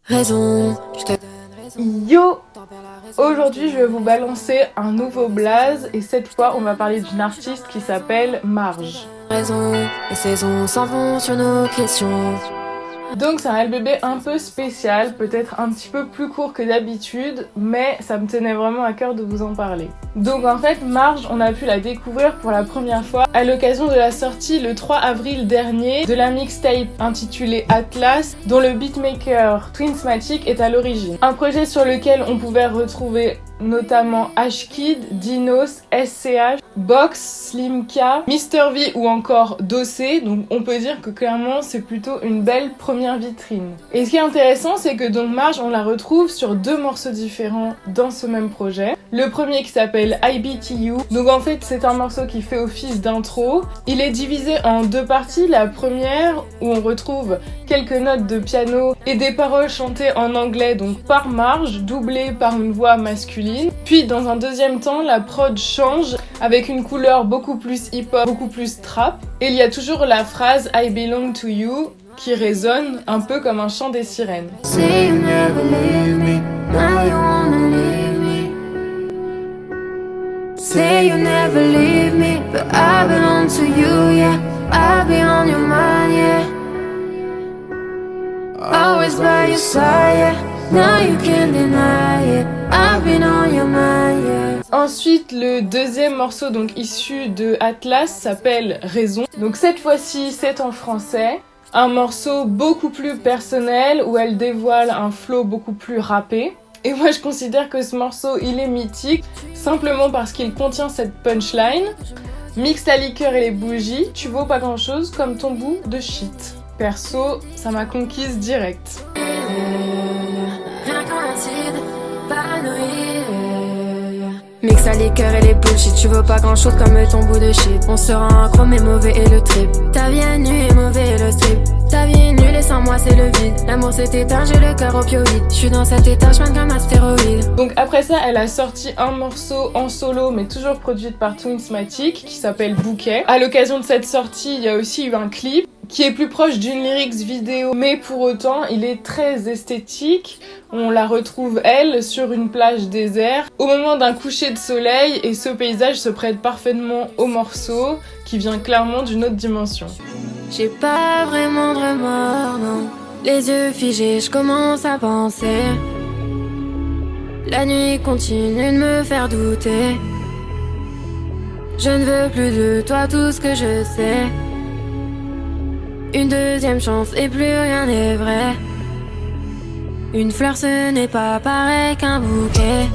raison. Yo! Aujourd'hui, je vais vous balancer un nouveau blaze et cette fois, on va parler d'une artiste qui s'appelle Marge. Raison, les saisons s'en vont sur nos questions. Donc c'est un LBB un peu spécial, peut-être un petit peu plus court que d'habitude, mais ça me tenait vraiment à cœur de vous en parler. Donc en fait, Marge, on a pu la découvrir pour la première fois à l'occasion de la sortie le 3 avril dernier de la mixtape intitulée Atlas, dont le beatmaker Twinsmatic est à l'origine. Un projet sur lequel on pouvait retrouver notamment H-Kid, Dinos, SCH, Box, Slimka, Mr V ou encore Dossé, donc on peut dire que clairement c'est plutôt une belle première vitrine. Et ce qui est intéressant, c'est que donc Marge, on la retrouve sur deux morceaux différents dans ce même projet. Le premier qui s'appelle IBTU, donc en fait c'est un morceau qui fait office d'intro. Il est divisé en deux parties, la première où on retrouve quelques notes de piano et des paroles chantées en anglais donc par Marge, doublées par une voix masculine. Puis dans un deuxième temps, la prod change avec une couleur beaucoup plus hip-hop, beaucoup plus trap. Et il y a toujours la phrase I belong to you qui résonne un peu comme un chant des sirènes. Say you never leave me, now you wanna leave me. Say you never leave me, but I belong to you, yeah. I'll be on your mind, yeah. Always by your side, yeah. Now you can't deny it. I've been on your mind, yeah. Ensuite, le deuxième morceau donc issu de Atlas s'appelle Raison. Donc cette fois-ci, c'est en français. Un morceau beaucoup plus personnel où elle dévoile un flow beaucoup plus rappé. Et moi, je considère que ce morceau, il est mythique simplement parce qu'il contient cette punchline. Mixe la liqueur et les bougies, tu vaux pas grand-chose comme ton bout de shit. Perso, ça m'a conquise direct. Rien qu'un acide, paranoïde. Mixe la liqueur et les bullshit, tu veux pas grand chose comme ton bout de shit. On se rend accro mais mauvais et le trip. Ta vie est nue et mauvais et le strip. Ta vie est nulle et sans moi c'est le vide. L'amour s'est éteint, j'ai le cœur opioïde. Je suis dans cet état, je comme astéroïde. Donc après ça, elle a sorti un morceau en solo mais toujours produite par Twinsmatic qui s'appelle Bouquet. À l'occasion de cette sortie, il y a aussi eu un clip qui est plus proche d'une lyrics vidéo, mais pour autant, il est très esthétique. On la retrouve, elle, sur une plage déserte, au moment d'un coucher de soleil, et ce paysage se prête parfaitement au morceau, qui vient clairement d'une autre dimension. J'ai pas vraiment de remords, non. Les yeux figés, je commence à penser. La nuit continue de me faire douter. Je ne veux plus de toi, tout ce que je sais. Une deuxième chance et plus rien n'est vrai. Une fleur ce n'est pas pareil qu'un bouquet.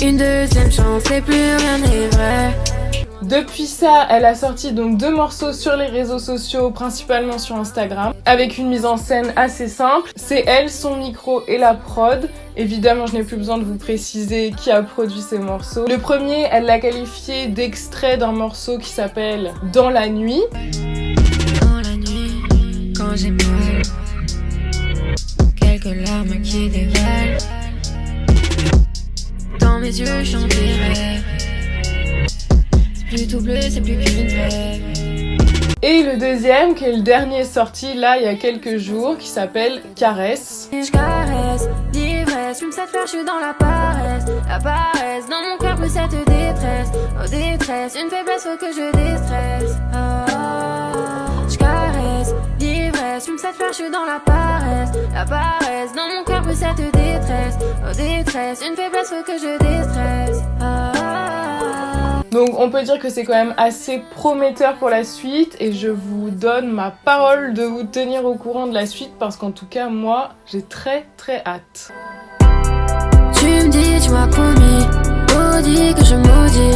Une deuxième chance et plus rien n'est vrai. Depuis ça, elle a sorti donc deux morceaux sur les réseaux sociaux, principalement sur Instagram, avec une mise en scène assez simple. C'est elle, son micro et la prod. Évidemment, je n'ai plus besoin de vous préciser qui a produit ces morceaux. Le premier, elle l'a qualifié d'extrait d'un morceau qui s'appelle Dans la nuit. Dans la nuit, quand j'ai mal, quelques larmes qui dévalent. Dans mes yeux, j'en des rêves. Plus tout bleu, c'est plus qu'une rêve. Et le deuxième, qui est le dernier sorti là il y a quelques jours, qui s'appelle Caresse. Je caresse, l'ivresse, fume cette fleur, je suis dans la paresse. La paresse, dans mon cœur, plus cette détresse. Oh détresse, une faiblesse, faut que je déstresse. Je caresse, l'ivresse, fume cette fleur, je suis dans la paresse. La paresse, dans mon cœur, plus cette détresse. Oh détresse, une faiblesse, faut que je déstresse. Donc on peut dire que c'est quand même assez prometteur pour la suite et je vous donne ma parole de vous tenir au courant de la suite parce qu'en tout cas moi j'ai très hâte. Tu me dis, tu m'as promis, maudit que je maudis.